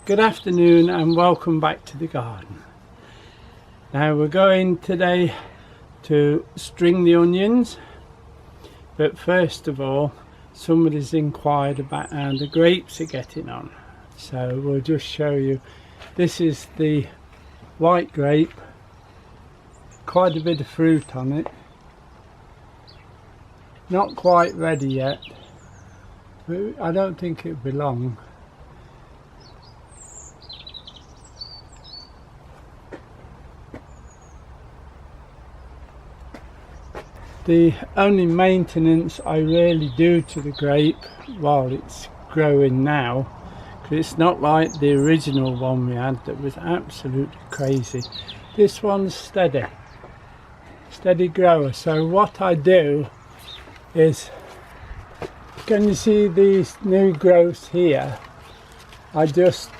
Good afternoon and welcome back to the garden. Now we're going today to string the onions, but first of all somebody's inquired about how the grapes are getting on, so we'll just show you. This is the white grape, quite a bit of fruit on it, not quite ready yet, but I don't think it'll be long. The only maintenance I really do to the grape while it's growing now, because it's not like the original one we had that was absolutely crazy. This one's steady grower. So what I do is, can you see these new growths here? I just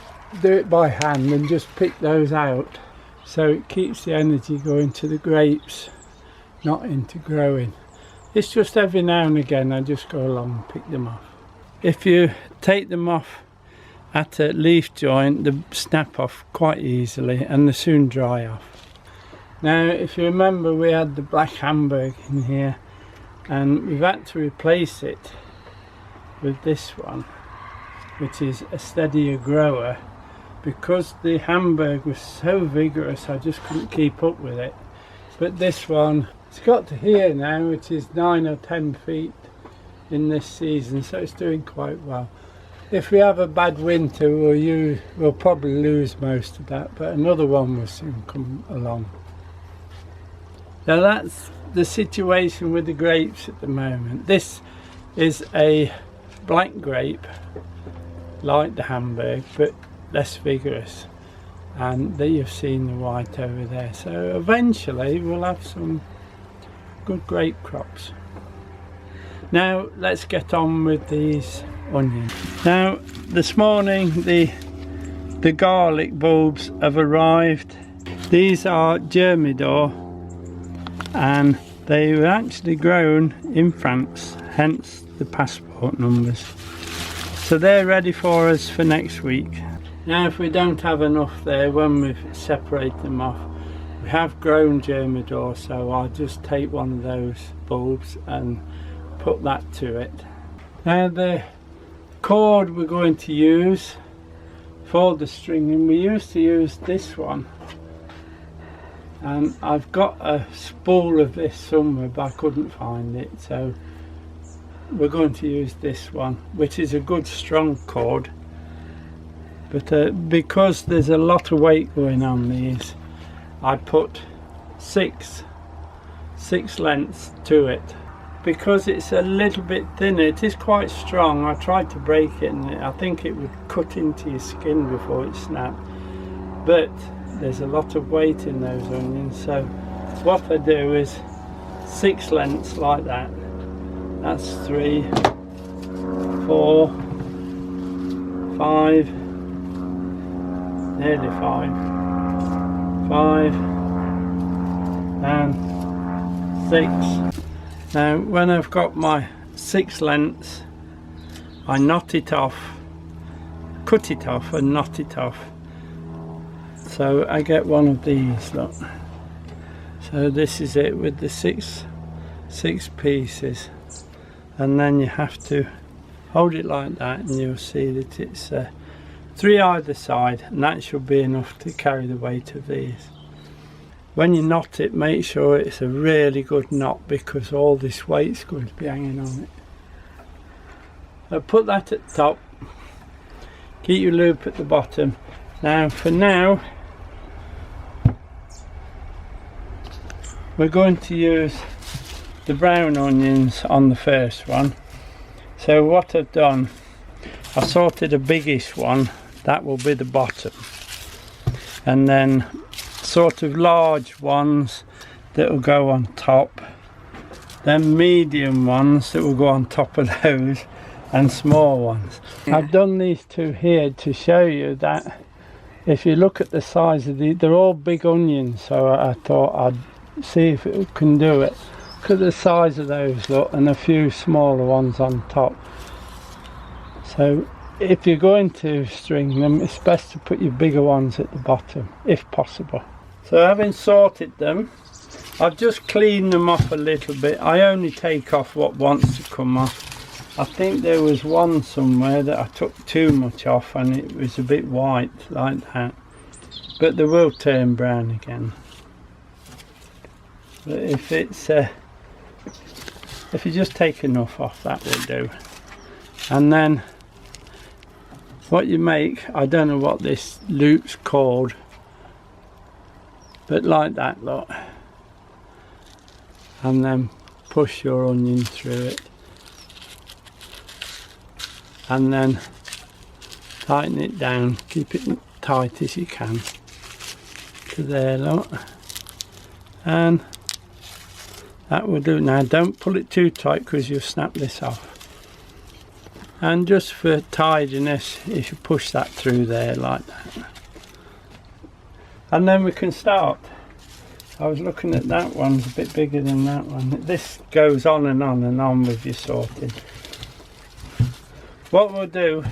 do it by hand and just pick those out, so it keeps the energy going to the grapes, not into growing. It's just every now and again I just go along and pick them off. If you take them off at a leaf joint, they snap off quite easily and they soon dry off. Now if you remember, we had the black Hamburg in here and we've had to replace it with this one, which is a steadier grower, because the Hamburg was so vigorous I just couldn't keep up with it. But this one, it's got to here now, which is 9 or 10 feet in this season, so it's doing quite well. If we have a bad winter, we'll probably lose most of that, but another one will soon come along. Now that's the situation with the grapes at the moment. This is a black grape, like the Hamburg, but less vigorous. And there you've seen the white over there, so eventually we'll have some good grape crops. Now let's get on with these onions. Now this morning the garlic bulbs have arrived. These are germidour and they were actually grown in France, hence the passport numbers. So they're ready for us for next week. Now if we don't have enough there when we've separated them off, we have grown germidour, so I'll just take one of those bulbs and put that to it. Now the cord we're going to use for the stringing, we used to use this one, and I've got a spool of this somewhere but I couldn't find it, so we're going to use this one, which is a good strong cord. But because there's a lot of weight going on these, I put six lengths to it. Because it's a little bit thinner, it is quite strong. I tried to break it and I think it would cut into your skin before it snapped. But there's a lot of weight in those onions, so what I do is 6 lengths like that. That's 3, 4, 5, nearly 5, and 6. Now when I've got my 6 lengths, I knot it off, cut it off and knot it off. So I get one of these, look. So this is it with the six pieces, and then you have to hold it like that and you'll see that it's 3 either side, and that should be enough to carry the weight of these. When you knot it, make sure it's a really good knot, because all this weight's going to be hanging on it. So put that at the top, keep your loop at the bottom. Now for now we're going to use the brown onions on the first one. So what I've done, I sorted a biggish one, that will be the bottom, and then sort of large ones that will go on top, then medium ones that will go on top of those, and small ones. I've done these two here to show you that if you look at the size of they're all big onions, so I thought I'd see if it can do it. Look at the size of those, look, and a few smaller ones on top. So if you're going to string them, it's best to put your bigger ones at the bottom if possible. So having sorted them, I've just cleaned them off a little bit. I only take off what wants to come off. I think there was one somewhere that I took too much off and it was a bit white like that, but they will turn brown again. But if it's if you just take enough off, that will do. And then what you make, I don't know what this loop's called, but like that, look, and then push your onion through it, and then tighten it down, keep it tight as you can to there, look, and that will do. Now don't pull it too tight because you'll snap this off. And just for tidiness, if you push that through there like that, and then we can start. I was looking at that one's a bit bigger than that one. This goes on and on and on with your sorting. What we'll do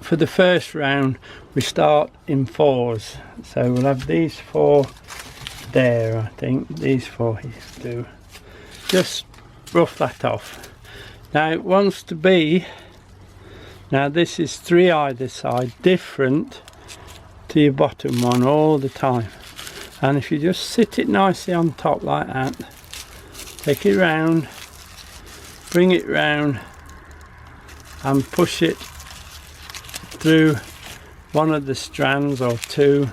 for the first round, we start in 4s. So we'll have these 4 there, I think. These 4 here do. Just rough that off. Now it wants to be, now this is 3 either side, different to your bottom one all the time. And if you just sit it nicely on top like that, take it round, bring it round and push it through one of the strands or 2.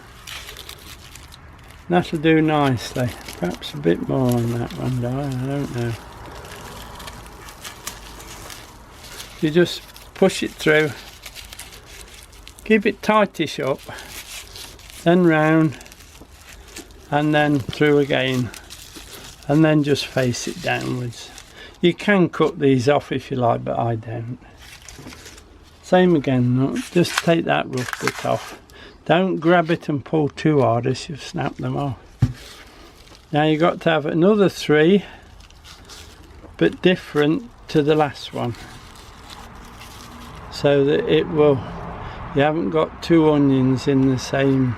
That'll do nicely. Perhaps a bit more on that one, I don't know. You just push it through, keep it tightish up, then round, and then through again, and then just face it downwards. You can cut these off if you like, but I don't. Same again, look, just take that rough bit off. Don't grab it and pull too hard as you've snapped them off. Now you've got to have another 3, but different to the last one, so that it will, you haven't got 2 onions in the same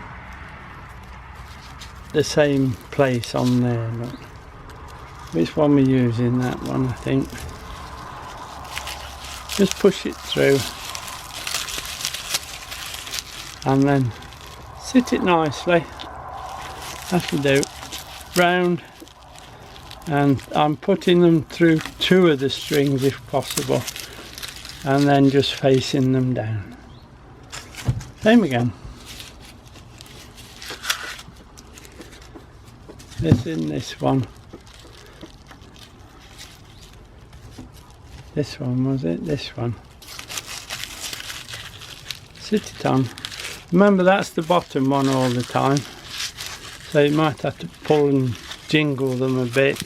place on there. Look. Which one we're using? That one, I think. Just push it through and then sit it nicely. That'll do. Round, and I'm putting them through 2 of the strings if possible, and then just facing them down. Same again. This in this one. This one, was it? This one. Sit it on. Remember, that's the bottom one all the time, so you might have to pull and jingle them a bit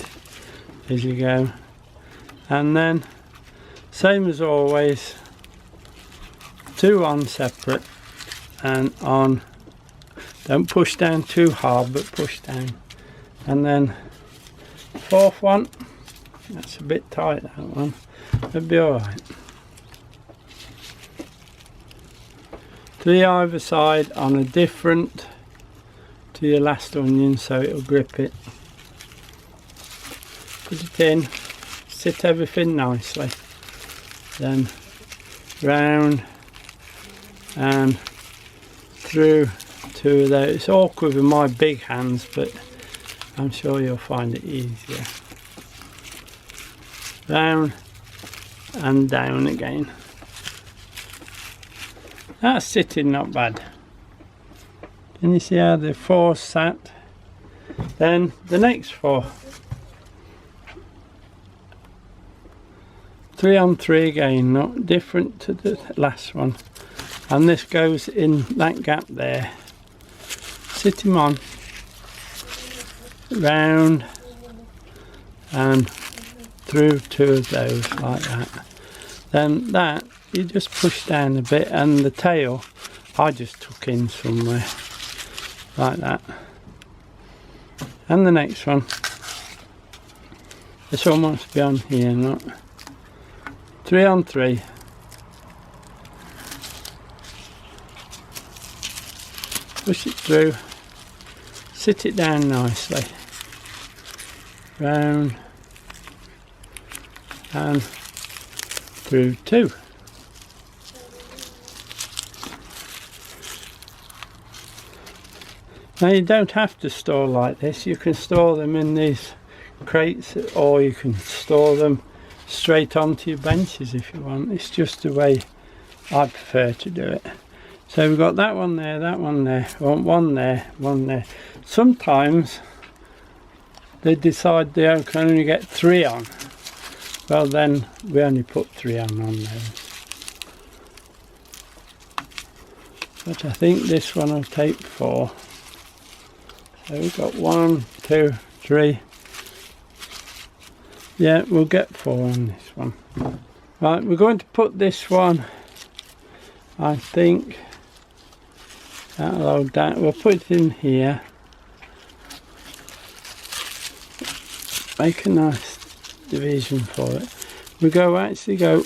as you go. And then same as always, 2 on separate and on. Don't push down too hard, but push down. And then 4th one, that's a bit tight, that one. It'll be alright. 3 either side on a different to your last onion, so it'll grip it. Put it in, sit everything nicely, then round and through 2 of those. It's awkward with my big hands, but I'm sure you'll find it easier. Round and down again. That's sitting not bad. Can you see how the 4 sat? Then the next 4. 3 on 3 again, not different to the last one. And this goes in that gap there. Sit him on. Round and through 2 of those like that. Then that you just push down a bit, and the tail I just took in somewhere like that. And the next one, this one wants to be on here, not 3 on 3, push it through, sit it down nicely, round and through 2. Now you don't have to store like this, you can store them in these crates, or you can store them straight onto your benches if you want. It's just the way I prefer to do it. So we've got that one there, that one there, one there, one there. Sometimes they decide they can only get 3 on. Well, then we only put 3 on those. But I think this one will take 4. So we've got 1, 2, 3. Yeah, we'll get 4 on this one. Right, we're going to put this one, I think, that'll hold that. We'll put it in here. Make a nice division for it. We actually go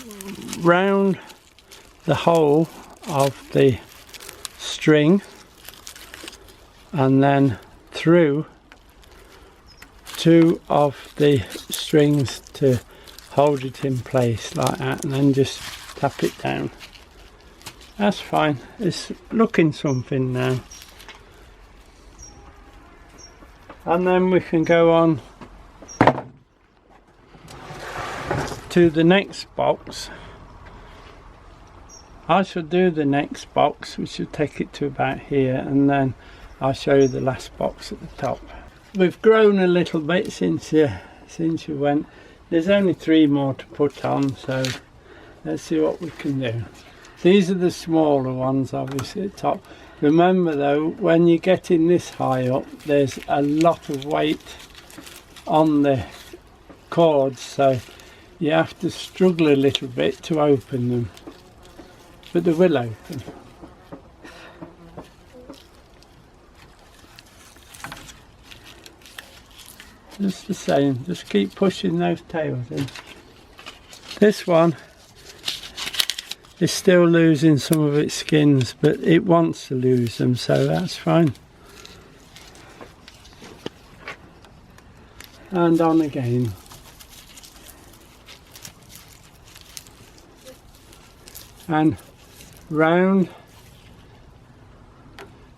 round the whole of the string and then through 2 of the strings to hold it in place like that, and then just tap it down. That's fine. It's looking something now. And then we can go on to the next box. I shall do the next box, which will take it to about here, and then I'll show you the last box at the top. We've grown a little bit since you went. There's only 3 more to put on, so let's see what we can do. These are the smaller ones, obviously at the top. Remember though, when you're getting this high up, there's a lot of weight on the cords, so you have to struggle a little bit to open them, but they will open. Just the same, just keep pushing those tails in. This one is still losing some of its skins, but it wants to lose them, so that's fine. And on again. And round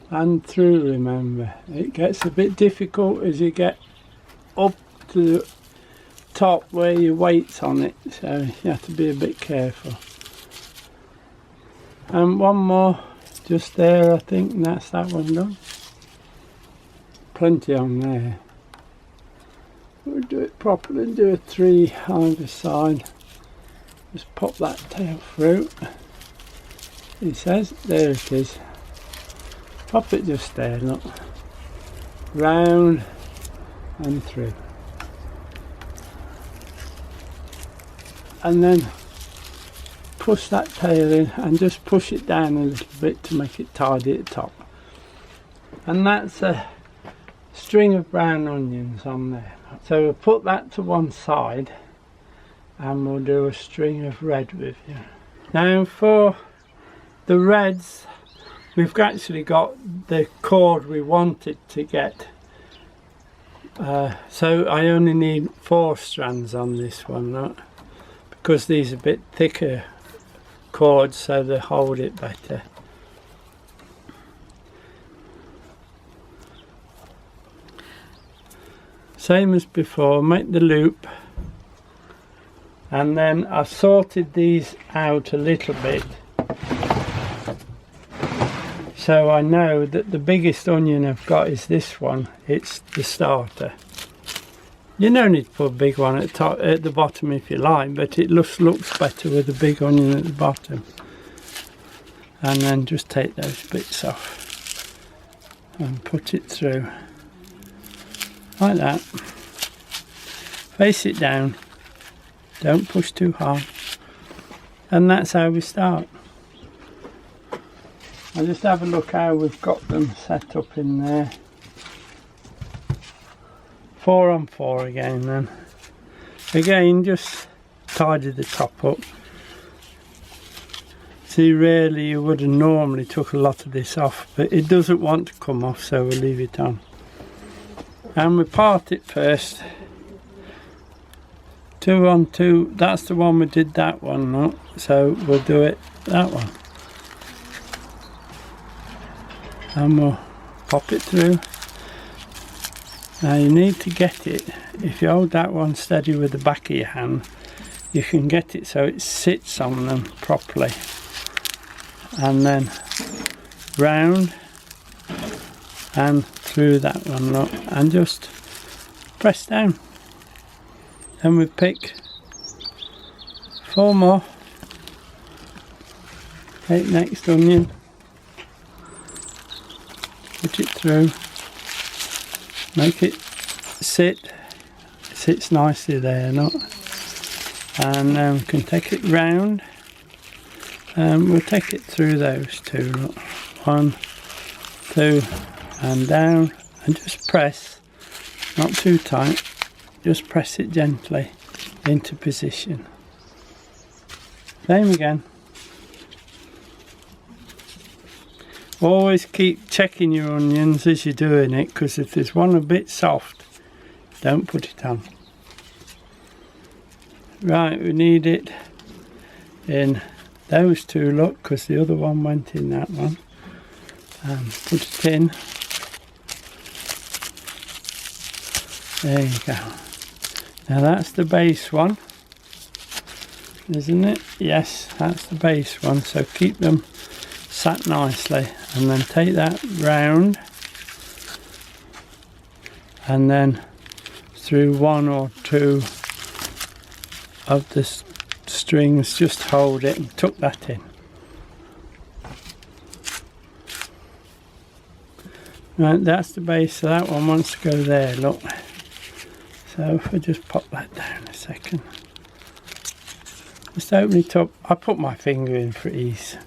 and through, remember. It gets a bit difficult as you get up to the top where your weight's on it, so you have to be a bit careful. And one more just there, I think, and that's that one done. Plenty on there. We'll do it properly, do a 3 either side. Just pop that tail through. It says, there it is. Pop it just there, look. Round and through. And then push that tail in and just push it down a little bit to make it tidy at the top. And that's a string of brown onions on there. So we'll put that to one side and we'll do a string of red with you. Now for the reds, we've actually got the cord we wanted to get. So I only need 4 strands on this one, right? Because these are a bit thicker cords, so they hold it better. Same as before, make the loop, and then I've sorted these out a little bit, so I know that the biggest onion I've got is this one. It's the starter. You don't need to put a big one at the bottom if you like, but it looks better with a big onion at the bottom. And then just take those bits off and put it through like that. Face it down, don't push too hard, and that's how we start. I'll just have a look how we've got them set up in there. 4 on 4 again then. Again, just tidy the top up. See, really you would have normally took a lot of this off, but it doesn't want to come off, so we'll leave it on. And we part it first. 2 on 2, that's the one we did that one, no? So we'll do it that one. And we'll pop it through. Now you need to get it, if you hold that one steady with the back of your hand, you can get it so it sits on them properly. And then round and through that one, look, and just press down. Then we pick 4 more. Take next onion, put it through, make it sits nicely there, look. And then we can take it round, and we'll take it through those 2, look. 1, 2, and down, and just press, not too tight, just press it gently into position. Same again. Always keep checking your onions as you're doing it, because if there's one a bit soft, don't put it on. Right, we need it in those 2, look, because the other one went in that one. Put it in. There you go. Now that's the base one, isn't it? Yes, that's the base one, so keep them sat nicely, and then take that round and then through 1 or 2 of the strings, just hold it and tuck that in. Right, that's the base, so that one wants to go there, look. So if I just pop that down a second, just open it up. I put my finger in for ease.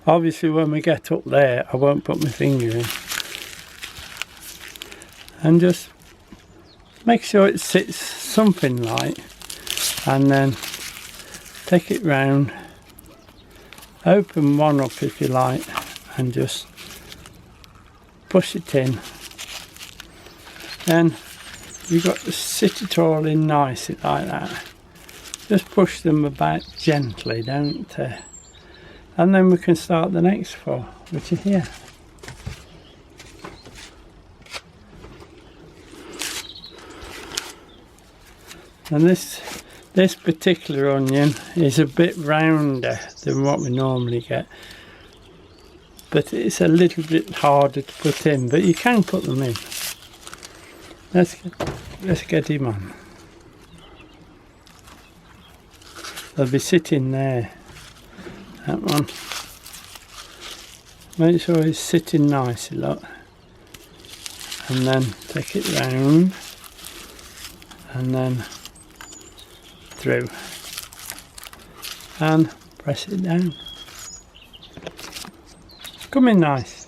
Obviously when we get up there I won't put my finger in. And just make sure it sits something like, and then take it round, open one up if you like, and just push it in. Then you've got to sit it all in nicely like that. Just push them about gently, don't and then we can start the next 4, which are here. And this particular onion is a bit rounder than what we normally get, but it's a little bit harder to put in, but you can put them in. Let's get him on. They'll be sitting there, that one. Make sure he's sitting nicely, look. And then take it round, and then through, and press it down. Coming nice.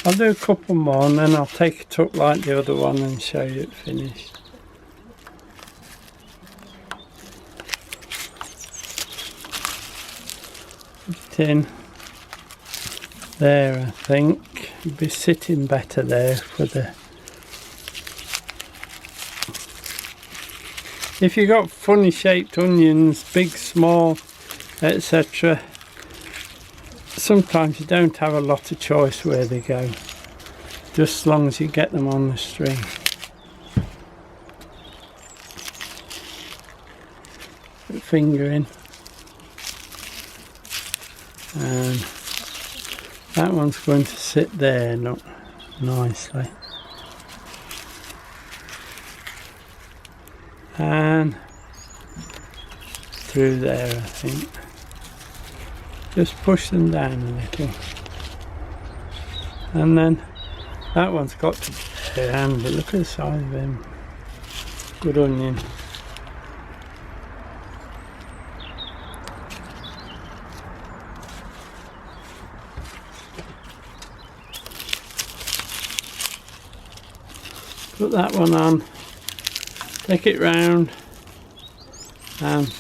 I'll do a couple more and then I'll take it up like the other one and show you it finished. Put it in there, I think. It'd be sitting better there for the... If you've got funny shaped onions, big, small, etc., sometimes you don't have a lot of choice where they go, just as long as you get them on the string. Put the finger in, and that one's going to sit there, not nicely, and through there, I think. Just push them down a little, and then that one's got to be there, and look at the size of him. Good onion. Put that one on, take it round and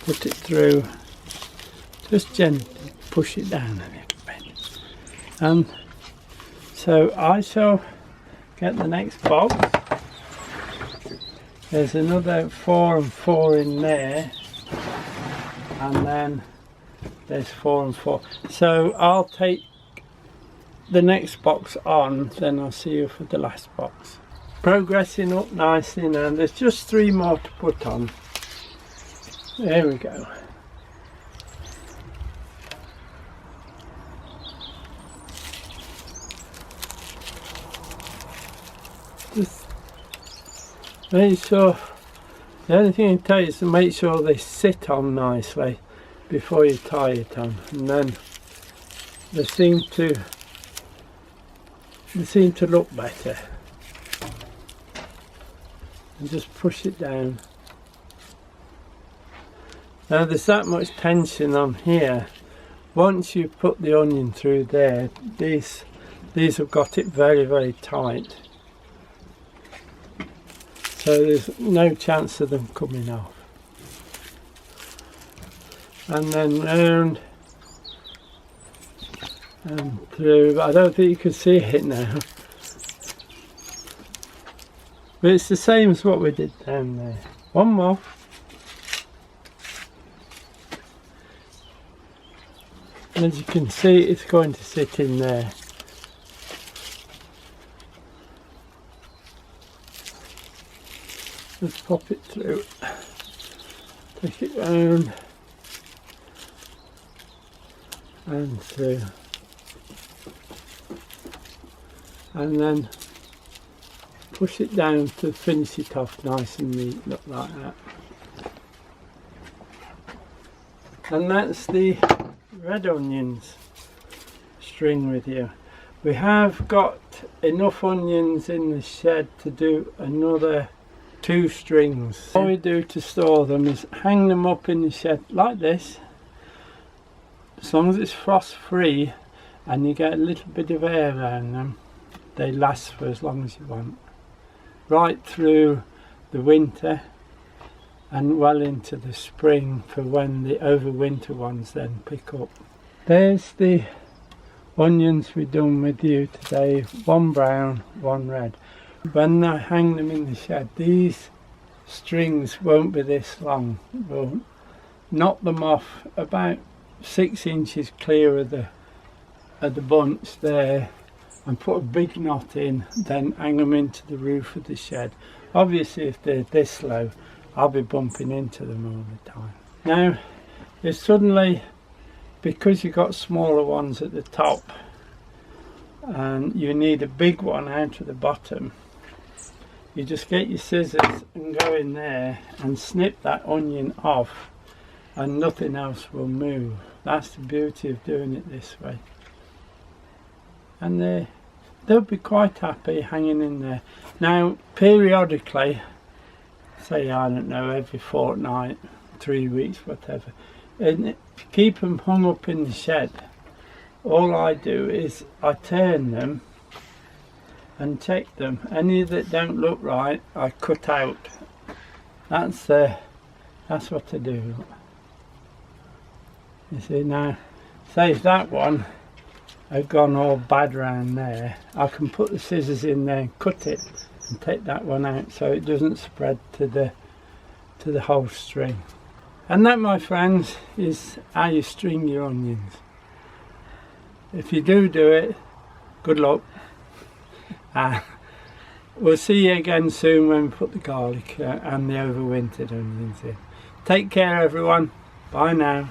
put it through just gently push it down a little bit. And so I shall get the next box. There's another 4 and 4 in there, and then there's 4 and 4. So I'll take the next box on, then I'll see you for the last box. Progressing up nicely now. There's just 3 more to put on. There we go. Just make sure, the only thing I tell you is to make sure they sit on nicely before you tie it on, and then they seem to look better. And just push it down. Now there's that much tension on here. Once you put the onion through there, these have got it very, very tight. So there's no chance of them coming off. And then round and through. I don't think you can see it now. But it's the same as what we did down there. One more. And as you can see, it's going to sit in there. Just pop it through. Take it round and through. And then push it down to finish it off nice and neat, look like that. And that's the red onions string with you. We have got enough onions in the shed to do another 2 strings. What we do to store them is hang them up in the shed like this, as long as it's frost free and you get a little bit of air around them, they last for as long as you want. Right through the winter and well into the spring for when the overwinter ones then pick up. There's the onions we've done with you today, 1 brown, 1 red. When I hang them in the shed, these strings won't be this long. We'll knock them off about 6 inches clear of the bunch there and put a big knot in, then hang them into the roof of the shed. Obviously if they're this low, I'll be bumping into them all the time. Now, if suddenly, because you've got smaller ones at the top and you need a big one out of the bottom, you just get your scissors and go in there and snip that onion off and nothing else will move. That's the beauty of doing it this way. And they'll be quite happy hanging in there. Now periodically, say I don't know, every fortnight, 3 weeks, whatever, and if you keep them hung up in the shed, all I do is I turn them and check them. Any that don't look right, I cut out. That's what I do. You see now, say if that one I've gone all bad round there, I can put the scissors in there and cut it and take that one out so it doesn't spread to the whole string. And that, my friends, is how you string your onions. If you do it, good luck. We'll see you again soon when we put the garlic and the overwintered onions in. Take care everyone. Bye now.